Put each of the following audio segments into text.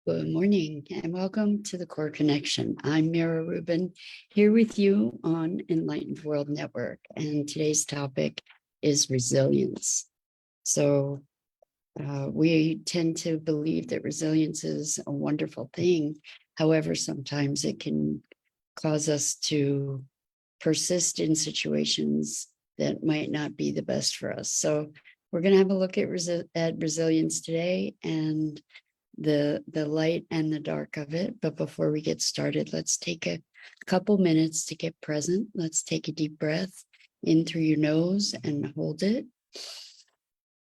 Good morning and welcome to the Core Connection. I'm Mira Rubin here with you on Enlightened World Network, and today's topic is resilience. So we tend to believe that resilience is a wonderful thing. However, sometimes it can cause us to persist in situations that might not be the best for us. So we're going to have a look at resilience today and the light and the dark of it. But before we get started, let's take a couple minutes to get present. Let's take a deep breath in through your nose and hold it.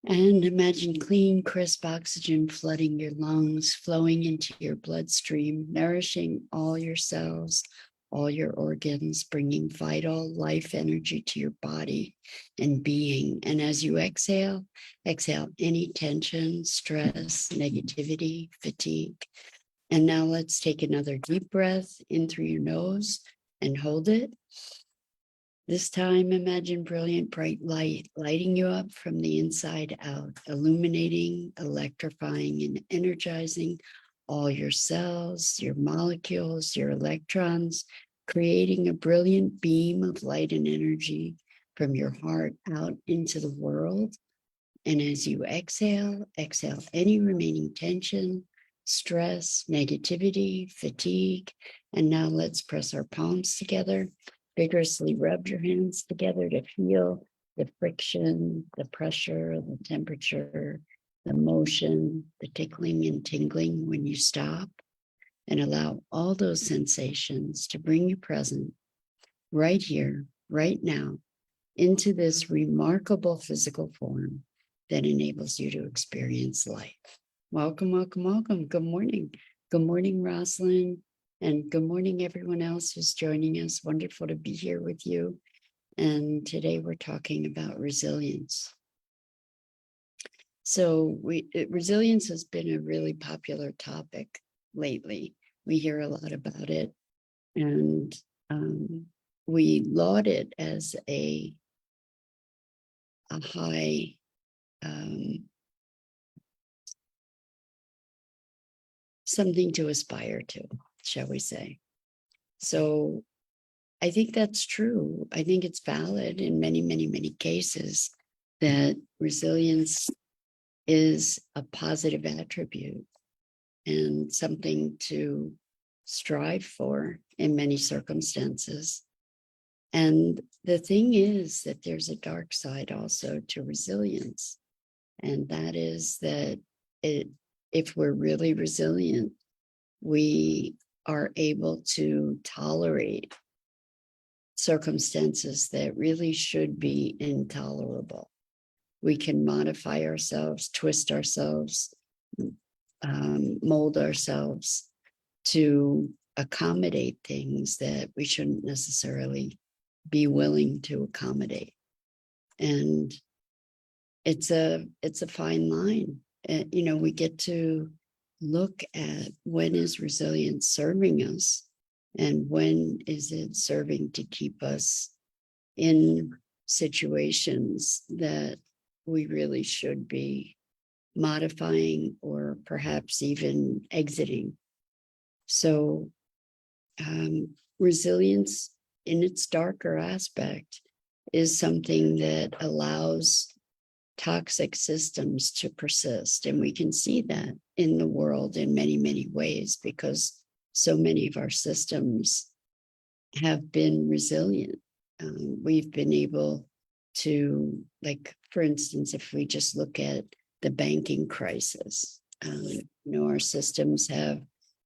And imagine clean, crisp oxygen flooding your lungs, flowing into your bloodstream, nourishing all your cells, all your organs, bringing vital life energy to your body and being. And as you exhale any tension, stress, negativity, fatigue. And now let's take another deep breath in through your nose and hold it. This time, imagine brilliant, bright light lighting you up from the inside out, illuminating, electrifying, and energizing all your cells, your molecules, your electrons, creating a brilliant beam of light and energy from your heart out into the world. And as you exhale any remaining tension, stress, negativity, fatigue. And now let's press our palms together. Vigorously rub your hands together to feel the friction, the pressure, the temperature, the motion, the tickling and tingling when you stop, and allow all those sensations to bring you present right here, right now, into this remarkable physical form that enables you to experience life. Welcome, welcome, welcome. Good morning. Good morning, Rosalind. And good morning, everyone else who's joining us. Wonderful to be here with you. And today we're talking about resilience. So resilience has been a really popular topic lately. We hear a lot about it, and we laud it as a high something to aspire to, shall we say. So I think that's true. I think it's valid in many, many, many cases that resilience is a positive attribute and something to strive for in many circumstances. And the thing is that there's a dark side also to resilience. And that is that if we're really resilient, we are able to tolerate circumstances that really should be intolerable. We can modify ourselves, twist ourselves, mold ourselves to accommodate things that we shouldn't necessarily be willing to accommodate. And it's a fine line. We get to look at when is resilience serving us and when is it serving to keep us in situations that we really should be modifying or perhaps even exiting. So resilience in its darker aspect is something that allows toxic systems to persist. And we can see that in the world in many, many ways because so many of our systems have been resilient. We've been able to, like, for instance, if we just look at the banking crisis, our systems have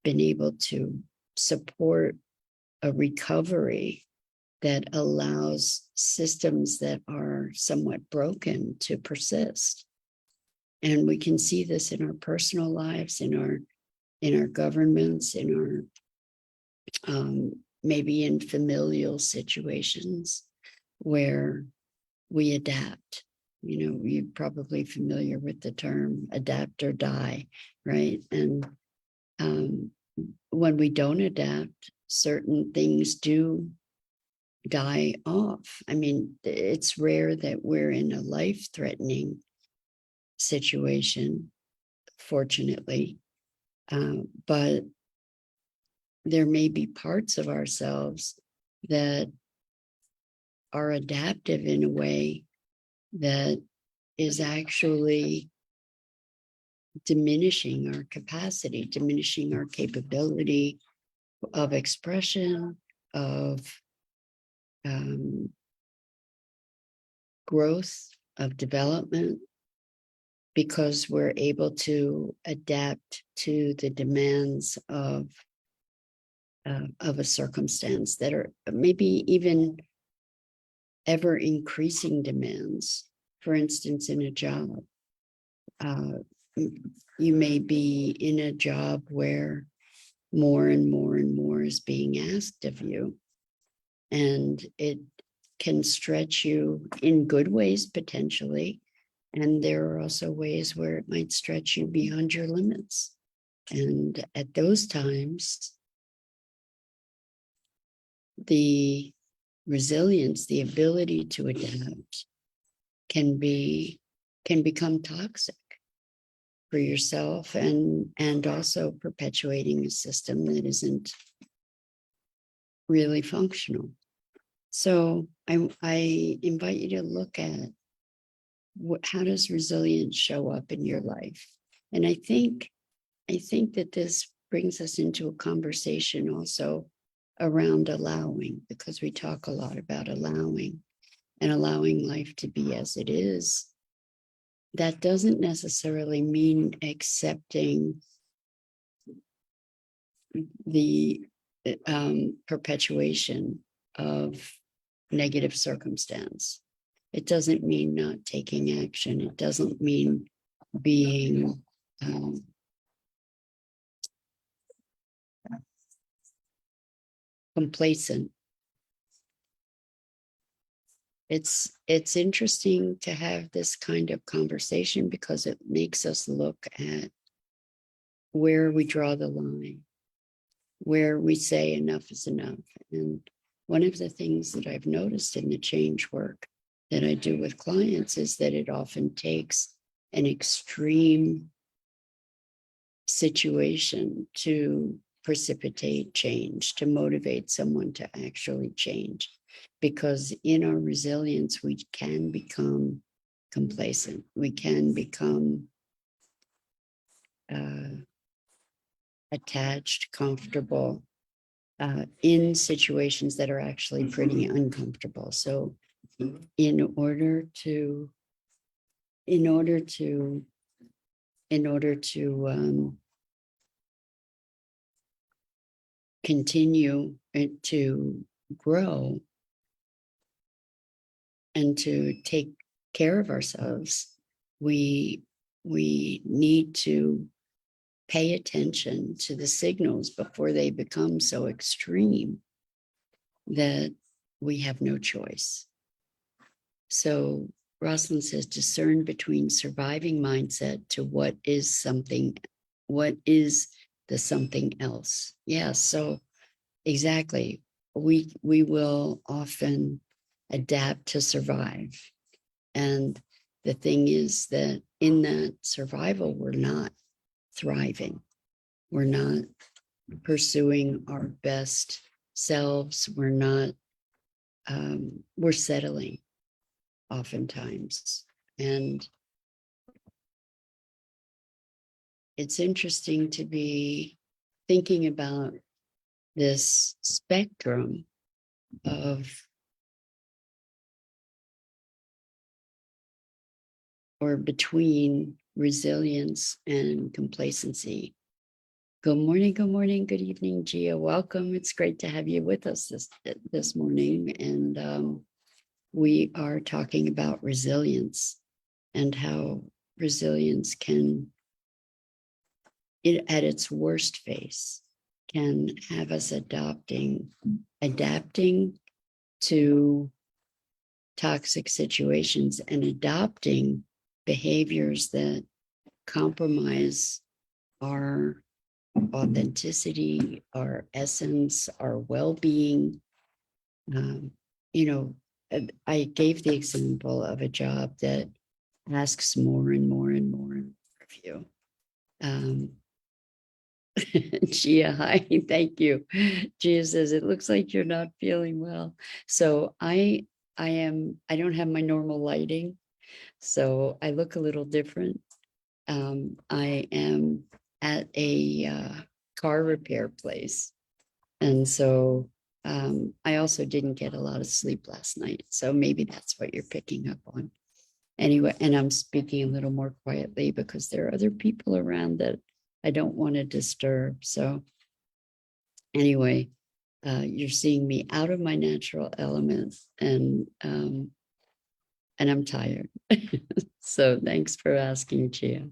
been able to support a recovery that allows systems that are somewhat broken to persist. And we can see this in our personal lives, in our governments, in our maybe in familial situations where we adapt. You're probably familiar with the term adapt or die, right? And when we don't adapt, certain things do die off. I mean, it's rare that we're in a life-threatening situation, fortunately. But there may be parts of ourselves that are adaptive in a way that is actually diminishing our capacity, diminishing our capability of expression, of growth, of development, because we're able to adapt to the demands of a circumstance that are maybe even ever increasing demands. For instance, in a job, you may be in a job where more and more and more is being asked of you, and it can stretch you in good ways potentially, and there are also ways where it might stretch you beyond your limits. And at those times, the resilience, the ability to adapt can become toxic for yourself, and also perpetuating a system that isn't really functional. So I invite you to look at how does resilience show up in your life? And I think that this brings us into a conversation also around allowing, because we talk a lot about allowing and allowing life to be as it is. That doesn't necessarily mean accepting the perpetuation of negative circumstance. It doesn't mean not taking action. It doesn't mean being complacent. It's interesting to have this kind of conversation because it makes us look at where we draw the line, where we say enough is enough. And one of the things that I've noticed in the change work that I do with clients is that it often takes an extreme situation to precipitate change, to motivate someone to actually change. Because in our resilience, we can become complacent. We can become attached, comfortable in situations that are actually pretty uncomfortable. So in order to continue to grow and to take care of ourselves, we need to pay attention to the signals before they become so extreme that we have no choice. So Rosalind says, discern between surviving mindset to what is the something else. Yeah, so exactly. We will often adapt to survive. And the thing is that in that survival, we're not thriving. We're not pursuing our best selves. We're settling oftentimes. And it's interesting to be thinking about this spectrum of or between resilience and complacency. Good morning, good evening, Gia. Welcome. It's great to have you with us this morning. And we are talking about resilience and how resilience can, at its worst phase, can have us adapting to toxic situations and adopting behaviors that compromise our authenticity, our essence, our well-being. I gave the example of a job that asks more and more and more of you. Gia, hi, thank you. Gia says, it looks like you're not feeling well. So I don't have my normal lighting, so I look a little different. I am at a car repair place. And so I also didn't get a lot of sleep last night. So maybe that's what you're picking up on. Anyway, and I'm speaking a little more quietly because there are other people around that I don't want to disturb. So anyway, you're seeing me out of my natural element, and I'm tired. So thanks for asking, Gia.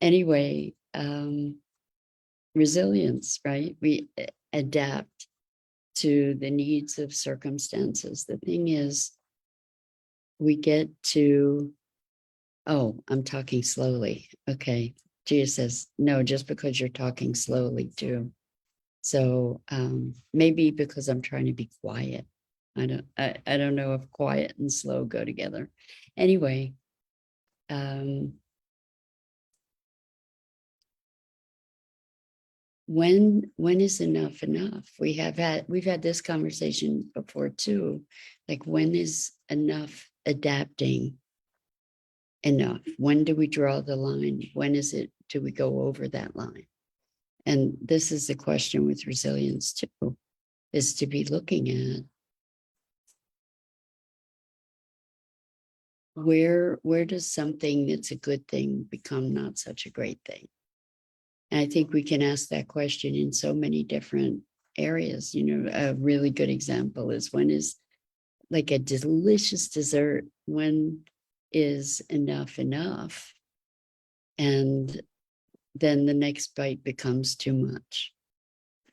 Anyway, resilience, right? We adapt to the needs of circumstances. The thing is, we get to, oh, I'm talking slowly. Okay. Gia says, no, just because you're talking slowly too. So maybe because I'm trying to be quiet. I don't know if quiet and slow go together. Anyway, when is enough enough? We've had this conversation before too. Like, when is enough adapting enough? When do we draw the line? When is it, do we go over that line? And this is the question with resilience too, is to be looking at where does something that's a good thing become not such a great thing? And I think we can ask that question in so many different areas. You know, a really good example is, when is, like, a delicious dessert, when is enough enough? And then the next bite becomes too much.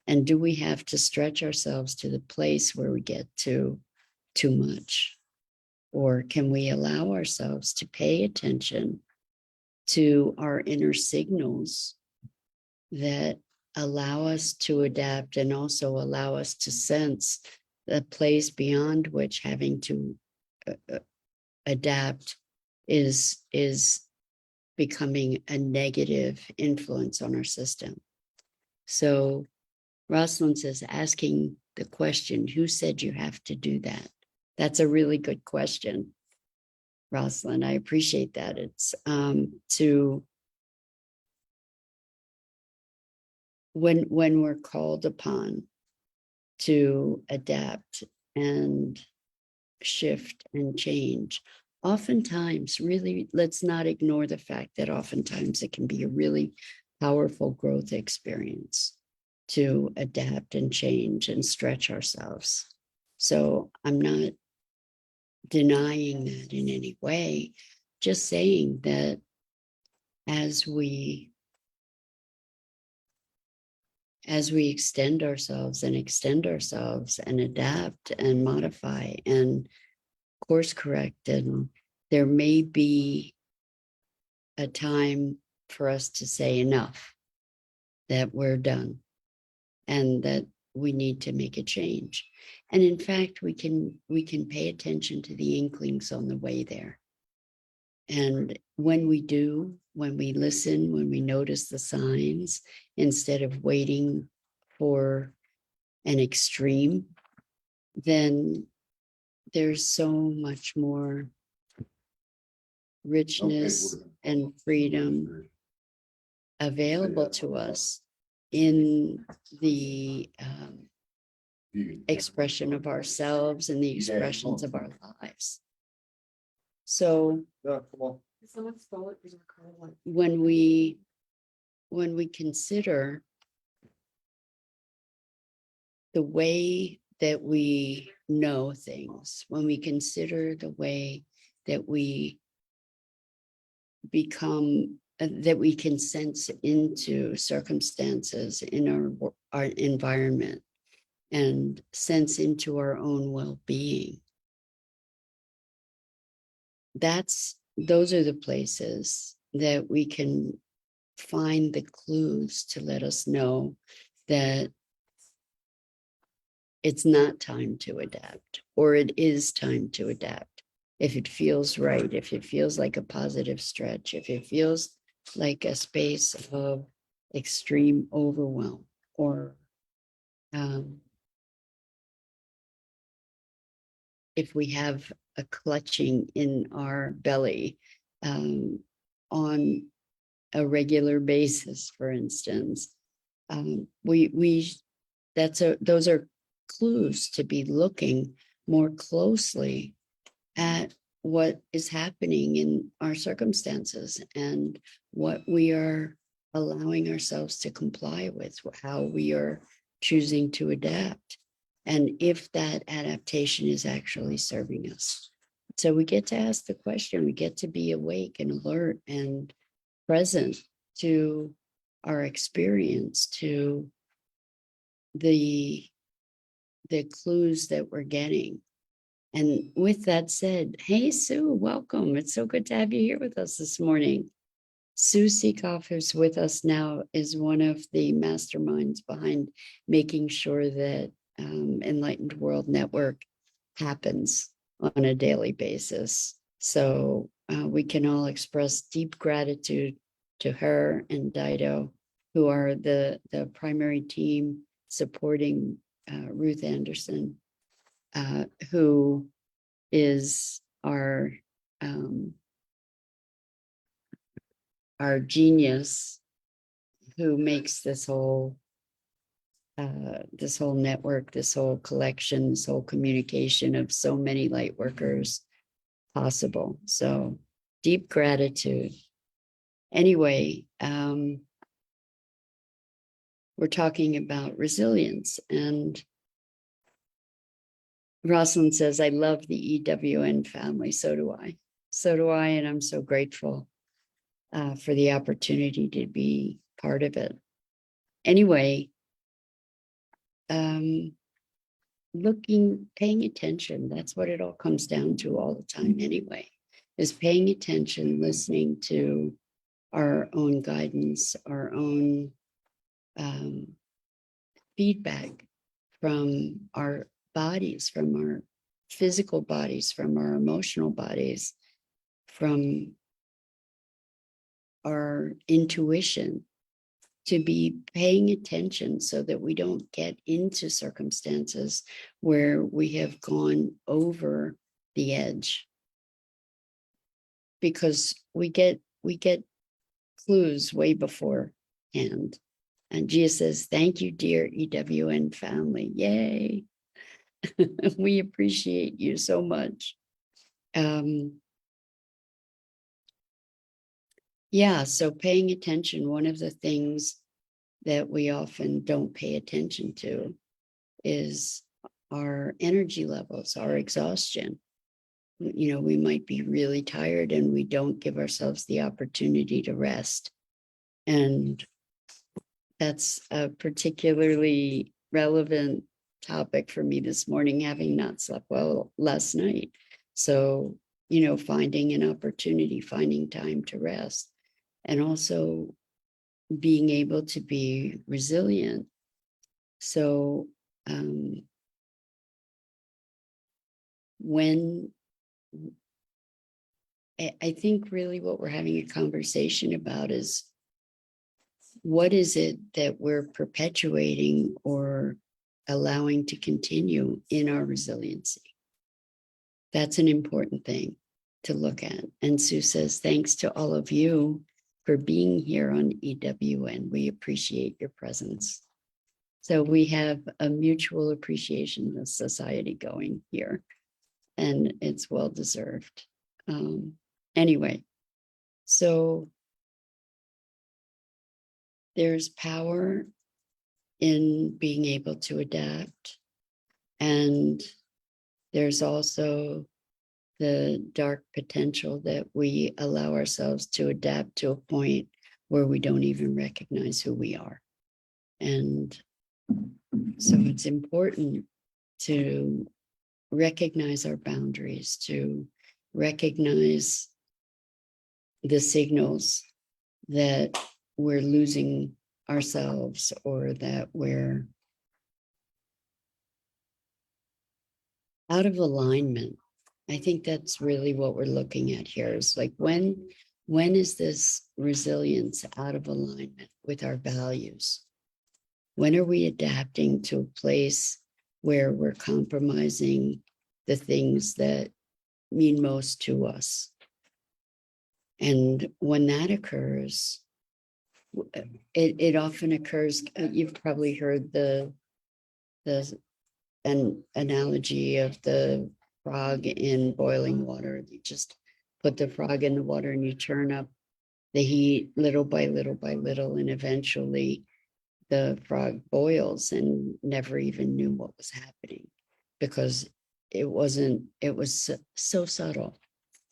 And do we have to stretch ourselves to the place where we get to too much? Or can we allow ourselves to pay attention to our inner signals that allow us to adapt, and also allow us to sense the place beyond which having to adapt is becoming a negative influence on our system? So Rosalind says, asking the question, who said you have to do that? That's a really good question, Rosalind. I appreciate that. It's to when we're called upon to adapt and shift and change, oftentimes, really, let's not ignore the fact that oftentimes it can be a really powerful growth experience to adapt and change and stretch ourselves. So I'm not denying that in any way, just saying that as we extend ourselves and adapt and modify and course correct, and there may be a time for us to say enough, that we're done, and that we need to make a change. And in fact, we can pay attention to the inklings on the way there. And when we do, when we listen, when we notice the signs, instead of waiting for an extreme, then there's so much more richness and freedom available to us in the expression of ourselves and the expressions of our lives. So when we consider the way that we know things, when we consider the way that we become, that we can sense into circumstances in our environment, and sense into our own well-being, those are the places that we can find the clues to let us know that it's not time to adapt, or it is time to adapt. If it feels right, if it feels like a positive stretch, if it feels like a space of extreme overwhelm or if we have a clutching in our belly on a regular basis, for instance, we those are clues to be looking more closely at what is happening in our circumstances and what we are allowing ourselves to comply with, how we are choosing to adapt, and if that adaptation is actually serving us. So we get to ask the question, we get to be awake and alert and present to our experience, to the clues that we're getting. And with that said, hey, Sue, welcome. It's so good to have you here with us this morning. Sue Seekoff, who's with us now, is one of the masterminds behind making sure that Enlightened World Network happens on a daily basis. So we can all express deep gratitude to her and Dido, who are the primary team supporting Ruth Anderson, who is our genius, who makes this whole network, this whole collection, this whole communication of so many light workers possible. So deep gratitude. Anyway, we're talking about resilience, and Rosalind says, I love the EWN family. So do I. So do I. And I'm so grateful for the opportunity to be part of it. Anyway, paying attention, that's what it all comes down to all the time anyway, is paying attention, listening to our own guidance, our own feedback from our bodies, from our physical bodies, from our emotional bodies, from our intuition, to be paying attention so that we don't get into circumstances where we have gone over the edge, because we get clues way beforehand. And Gia says, thank you, dear EWN family. Yay. We appreciate you so much. Yeah, so paying attention, one of the things that we often don't pay attention to is our energy levels, our exhaustion. You know, we might be really tired and we don't give ourselves the opportunity to rest. And that's a particularly relevant topic for me this morning, having not slept well last night. So, you know, finding an opportunity, finding time to rest, and also being able to be resilient. So when I think really what we're having a conversation about is, what is it that we're perpetuating or allowing to continue in our resiliency? That's an important thing to look at. And Sue says, thanks to all of you for being here on EWN. We appreciate your presence. So we have a mutual appreciation of society going here, and it's well deserved. Anyway, so there's power in being able to adapt, and there's also the dark potential that we allow ourselves to adapt to a point where we don't even recognize who we are. And so it's important to recognize our boundaries, to recognize the signals that we're losing ourselves or that we're out of alignment. I think that's really what we're looking at here, is like when when is this resilience out of alignment with our values? When are we adapting to a place where we're compromising the things that mean most to us? And when that occurs, it often occurs. You've probably heard an analogy of the frog in boiling water. You just put the frog in the water and you turn up the heat little by little by little, and eventually the frog boils and never even knew what was happening because it was so subtle.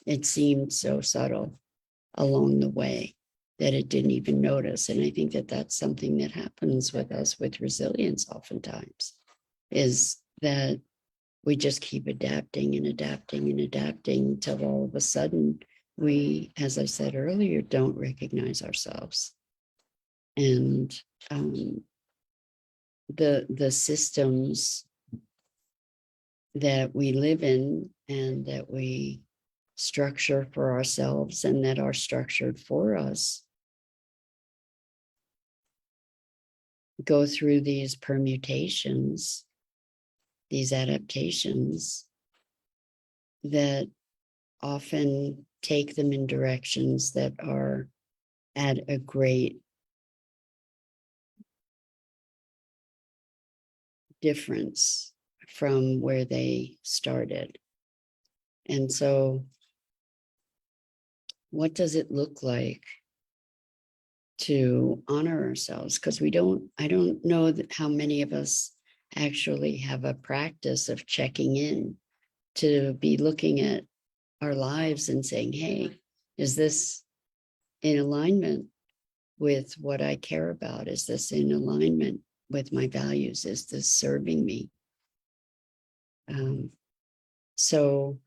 It seemed so subtle along the way that it didn't even notice. And I think that that's something that happens with us with resilience oftentimes, is that we just keep adapting and adapting and adapting until all of a sudden we, as I said earlier, don't recognize ourselves. And the systems that we live in and that we structure for ourselves and that are structured for us go through these permutations, these adaptations that often take them in directions that are at a great difference from where they started. And so, what does it look like to honor ourselves? Because I don't know that how many of us actually have a practice of checking in, to be looking at our lives and saying, hey, is this in alignment with what I care about? Is this in alignment with my values? Is this serving me? So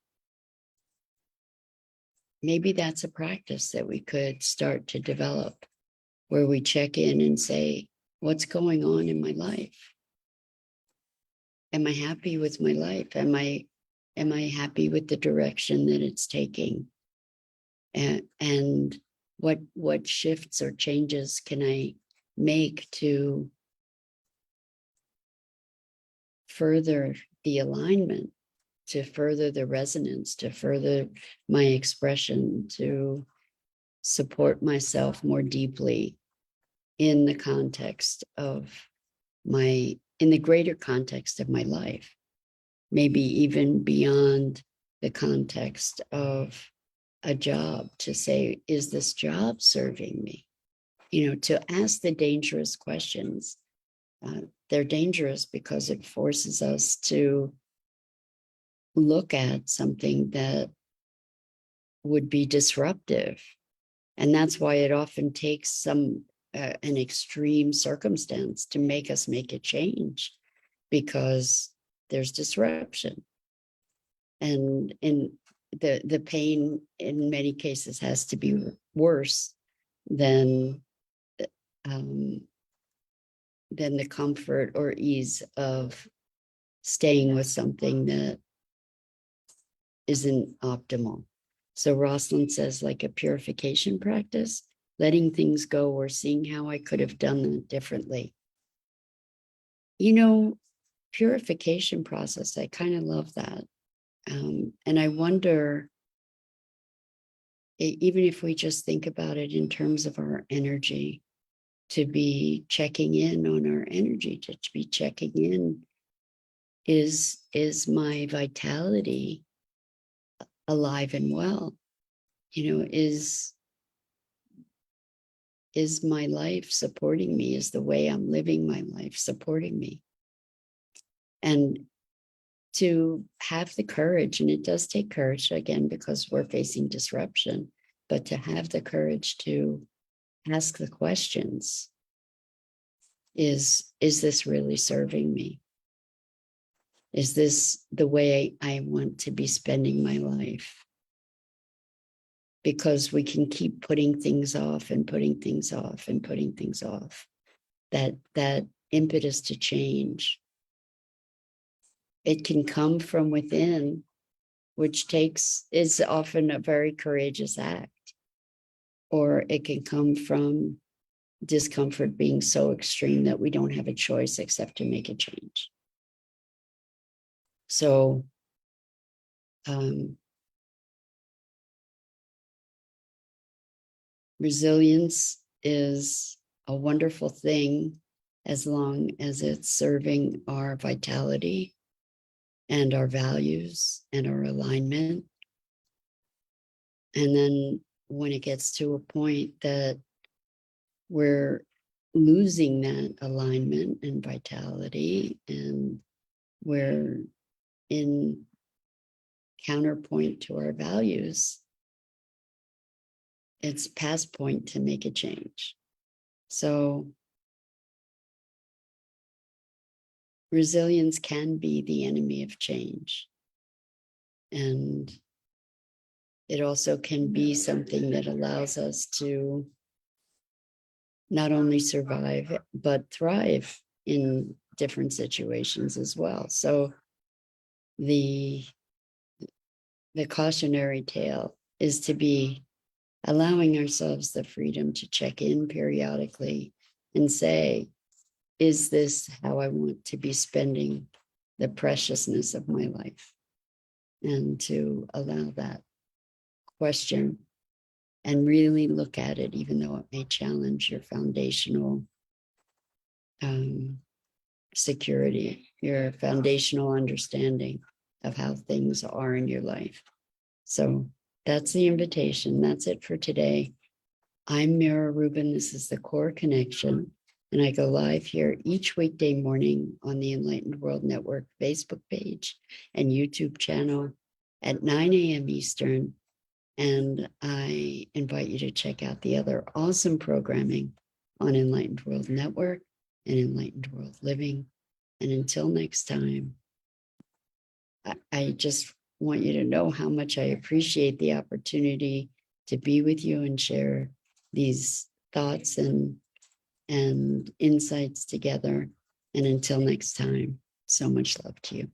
maybe that's a practice that we could start to develop, where we check in and say, what's going on in my life? Am I happy with my life? Am I happy with the direction that it's taking? And what shifts or changes can I make to further the alignment, to further the resonance, to further my expression, to support myself more deeply in the context of in the greater context of my life, maybe even beyond the context of a job, to say, is this job serving me? To ask the dangerous questions. They're dangerous because it forces us to look at something that would be disruptive. And that's why it often takes an extreme circumstance to make us make a change, because there's disruption. And in the pain in many cases has to be worse than the comfort or ease of staying with something that isn't optimal. So Rosalind says, like a purification practice, letting things go or seeing how I could have done it differently. Purification process, I kind of love that. And I wonder, even if we just think about it in terms of our energy, to be checking in on our energy, to be checking in, is my vitality alive and well? Is my life supporting me? Is the way I'm living my life supporting me? And to have the courage, and it does take courage, again, because we're facing disruption, but to have the courage to ask the questions, is this really serving me? Is this the way I want to be spending my life? Because we can keep putting things off and putting things off and putting things off. That impetus to change, it can come from within, which is often a very courageous act. or it can come from discomfort being so extreme that we don't have a choice except to make a change. So resilience is a wonderful thing as long as it's serving our vitality and our values and our alignment. And then when it gets to a point that we're losing that alignment and vitality, and we're in counterpoint to our values, it's past point to make a change. So resilience can be the enemy of change. And it also can be something that allows us to not only survive, but thrive in different situations as well. So the cautionary tale is to be allowing ourselves the freedom to check in periodically and say, is this how I want to be spending the preciousness of my life? And to allow that question and really look at it, even though it may challenge your foundational security, your foundational understanding of how things are in your life. So that's the invitation. That's it for today. I'm Mira Rubin. This is the Core Connection. And I go live here each weekday morning on the Enlightened World Network Facebook page and YouTube channel at 9 a.m. Eastern. And I invite you to check out the other awesome programming on Enlightened World Network and Enlightened World Living. And until next time, I just want you to know how much I appreciate the opportunity to be with you and share these thoughts and insights together. And until next time, so much love to you.